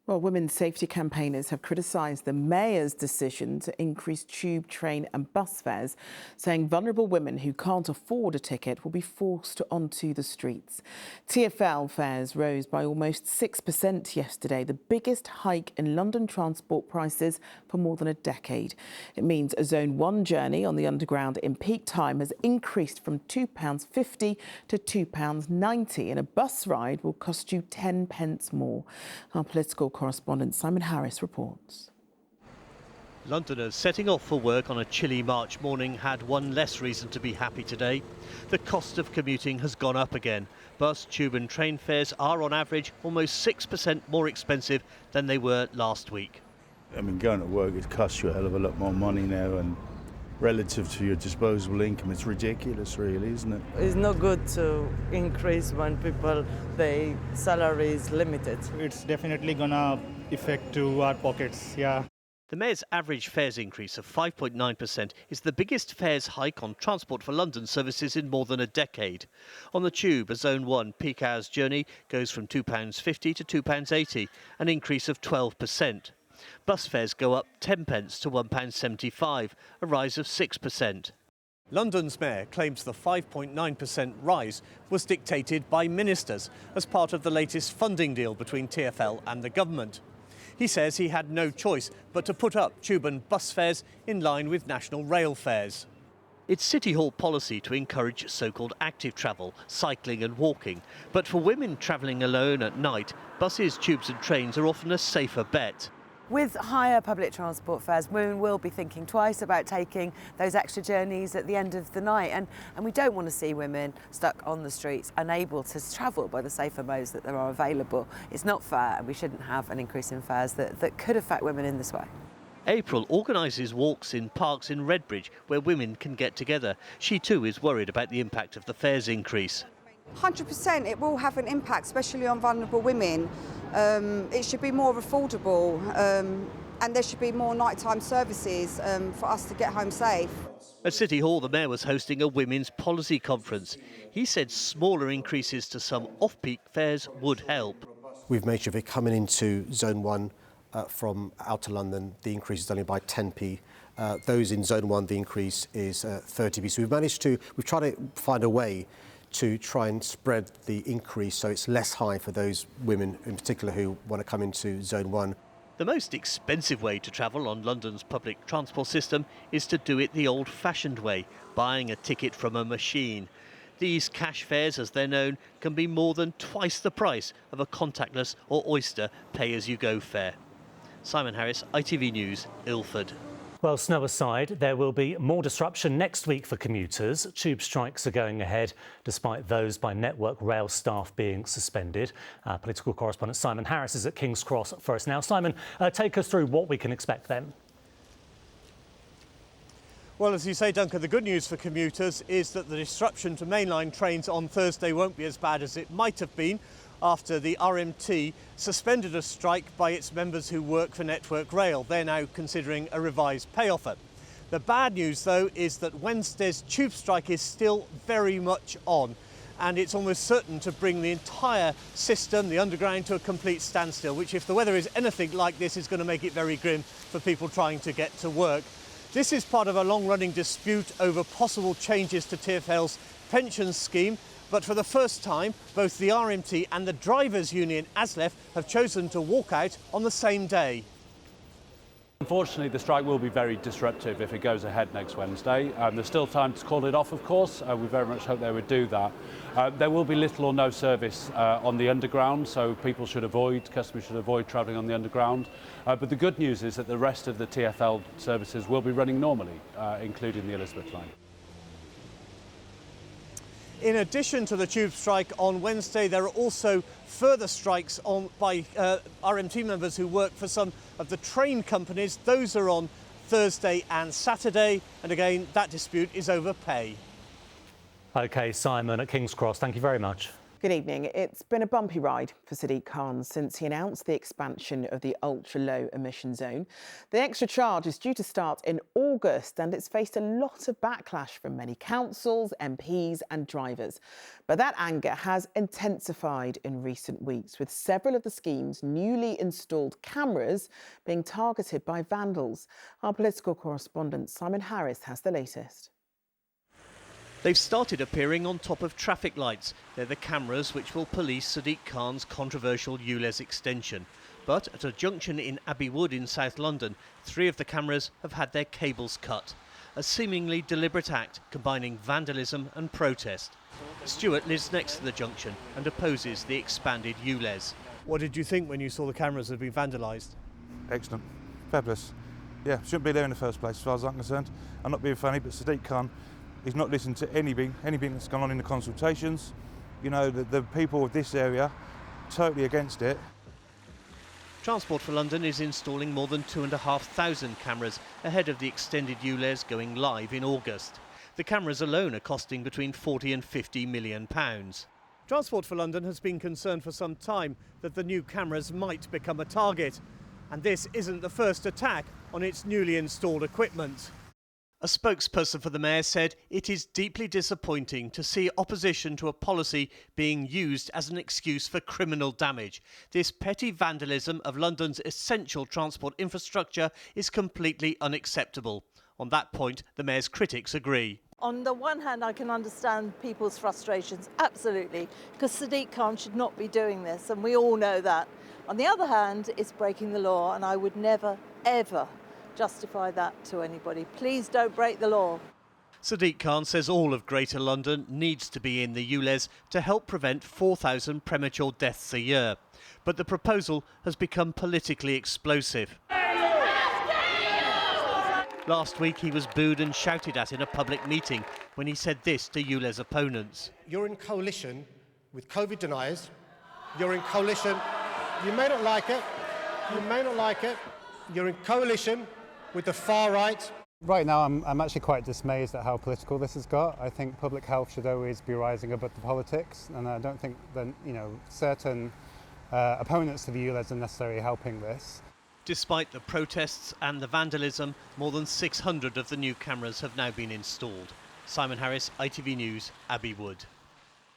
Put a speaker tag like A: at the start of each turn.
A: Well, women's safety campaigners have criticised the mayor's decision to increase tube, train and bus fares, saying vulnerable women who can't afford a ticket will be forced onto the streets. TfL fares rose by almost 6% yesterday, the biggest hike in London transport prices for more than a decade. It means a Zone 1 journey on the Underground in peak time has increased from £2.50 to £2.90, and a bus ride will cost you 10 pence more. Our political correspondent Simon Harris reports.
B: Londoners setting off for work on a chilly March morning had one less reason to be happy today. The cost of commuting has gone up again. Bus, tube and train fares are on average almost 6% more expensive than they were last week.
C: I mean, going to work, it costs you a hell of a lot more money now, and relative to your disposable income, it's ridiculous really, isn't it?
D: It's not good to increase when their salary is limited.
E: It's definitely gonna affect to our pockets, yeah.
B: The mayor's average fares increase of 5.9% is the biggest fares hike on Transport for London services in more than a decade. On the tube, a Zone 1 peak hours journey goes from £2.50 to £2.80, an increase of 12%. Bus fares go up 10 pence to £1.75, a rise of 6%. London's mayor claims the 5.9% rise was dictated by ministers as part of the latest funding deal between TfL and the government. He says he had no choice but to put up tube and bus fares in line with national rail fares. It's City Hall policy to encourage so-called active travel, cycling and walking. But for women travelling alone at night, buses, tubes and trains are often a safer bet.
F: With higher public transport fares, women will be thinking twice about taking those extra journeys at the end of the night. And we don't want to see women stuck on the streets, unable to travel by the safer modes that there are available. It's not fair, and we shouldn't have an increase in fares that could affect women in this way.
B: April organises walks in parks in Redbridge where women can get together. She too is worried about the impact of the fares increase.
G: 100% it will have an impact, especially on vulnerable women. It should be more affordable and there should be more nighttime services for us to get home safe.
B: At City Hall, the mayor was hosting a women's policy conference. He said smaller increases to some off-peak fares would help.
H: We've made sure if you're coming into Zone 1 from outer London, the increase is only by 10p. Those in Zone 1, the increase is 30p. So we've tried to find a way to try and spread the increase so it's less high for those women in particular who want to come into Zone 1.
B: The most expensive way to travel on London's public transport system is to do it the old-fashioned way, buying a ticket from a machine. These cash fares, as they're known, can be more than twice the price of a contactless or Oyster pay-as-you-go fare. Simon Harris, ITV News, Ilford.
I: Well, snow aside, there will be more disruption next week for commuters. Tube strikes are going ahead, despite those by Network Rail staff being suspended. Our political correspondent Simon Harris is at King's Cross for us now. Simon, take us through what we can expect then.
B: Well, as you say, Duncan, the good news for commuters is that the disruption to mainline trains on Thursday won't be as bad as it might have been after the RMT suspended a strike by its members who work for Network Rail. They're now considering a revised pay offer. The bad news, though, is that Wednesday's tube strike is still very much on, and it's almost certain to bring the entire system, the Underground, to a complete standstill, which, if the weather is anything like this, is going to make it very grim for people trying to get to work. This is part of a long-running dispute over possible changes to TfL's pension scheme. But for the first time, both the RMT and the drivers' union, ASLEF, have chosen to walk out on the same day.
J: Unfortunately, the strike will be very disruptive if it goes ahead next Wednesday. There's still time to call it off, of course. We very much hope they would do that. There will be little or no service on the Underground, so customers should avoid travelling on the Underground. But the good news is that the rest of the TfL services will be running normally, including the Elizabeth line.
B: In addition to the tube strike on Wednesday, there are also further strikes by RMT members who work for some of the train companies. Those are on Thursday and Saturday, and again, that dispute is over pay.
I: OK, Simon at King's Cross, thank you very much.
A: Good evening. It's been a bumpy ride for Sadiq Khan since he announced the expansion of the ultra-low emission zone. The extra charge is due to start in August and it's faced a lot of backlash from many councils, MPs and drivers. But that anger has intensified in recent weeks, with several of the scheme's newly installed cameras being targeted by vandals. Our political correspondent Simon Harris has the latest.
B: They've started appearing on top of traffic lights. They're the cameras which will police Sadiq Khan's controversial ULEZ extension. But at a junction in Abbey Wood in South London, 3 of the cameras have had their cables cut. A seemingly deliberate act combining vandalism and protest. Stuart lives next to the junction and opposes the expanded ULEZ.
K: What did you think when you saw the cameras had been vandalised?
L: Excellent. Fabulous. Yeah, shouldn't be there in the first place as far as I'm concerned. I'm not being funny, but Sadiq Khan, he's not listened to anything that's gone on in the consultations. You know, the people of this area, totally against it.
B: Transport for London is installing more than 2,500 cameras ahead of the extended ULEZ going live in August. The cameras alone are costing between £40 and £50 million.
K: Transport for London has been concerned for some time that the new cameras might become a target. And this isn't the first attack on its newly installed equipment.
B: A spokesperson for the Mayor said it is deeply disappointing to see opposition to a policy being used as an excuse for criminal damage. This petty vandalism of London's essential transport infrastructure is completely unacceptable. On that point, the Mayor's critics agree.
M: On the one hand, I can understand people's frustrations, absolutely, because Sadiq Khan should not be doing this, and we all know that. On the other hand, it's breaking the law, and I would never, ever justify that to anybody. Please don't break the law.
B: Sadiq Khan says all of Greater London needs to be in the ULEZ to help prevent 4,000 premature deaths a year. But the proposal has become politically explosive. Last week he was booed and shouted at in a public meeting when he said this to ULEZ opponents.
H: You're in coalition with COVID deniers. You're in coalition. You may not like it. You may not like it. You're in coalition with the far right.
E: Right now I'm actually quite dismayed at how political this has got. I think public health should always be rising above the politics, and I don't think that, certain opponents to the ULEZ are necessarily helping this.
B: Despite the protests and the vandalism, more than 600 of the new cameras have now been installed. Simon Harris, ITV News, Abbey Wood.